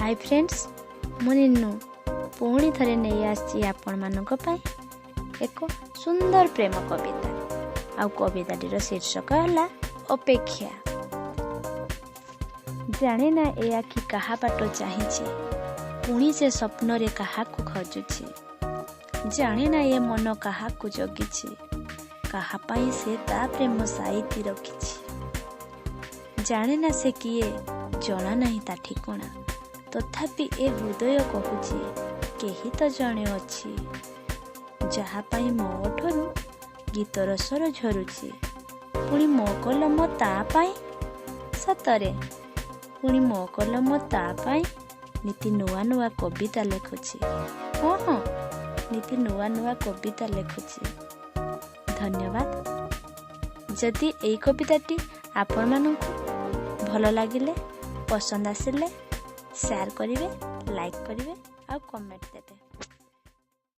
Hi friends, मु निन्नू पुणी थरे नहीं आसी आपण मानक पाई एक सुंदर प्रेम कविता। आउ कविताटीर शीर्षक है अपेक्षा। जाने ना ए आखि कहा बाट चाहिए, पुणी से स्वप्न रे कहा को खोजुछि। जाने ना ये मन कहा को जगिछि, कहा पाई से ता प्रेम साइती रखिछि। जाने ना से किए जना नहीं ता ठिकणा, तथापि ए हृदय कहूछि केही तो जणे अछि। जहा पाई मो ओठरू गीतर स्वर झरुछि, पुणी मो कलम ता पाई सतरे, पुणी मो कलम ता पाई नीति नुआ नुआ कविता लेखुछि। हाँ, नीति नुआ नुआ कविता लेखुछि। धन्यवाद। जदि एई कविताटी आपण मानकु भल लागिले, पसंद आसिले शेयर करिवे, लाइक करिवे और कमेंट देते।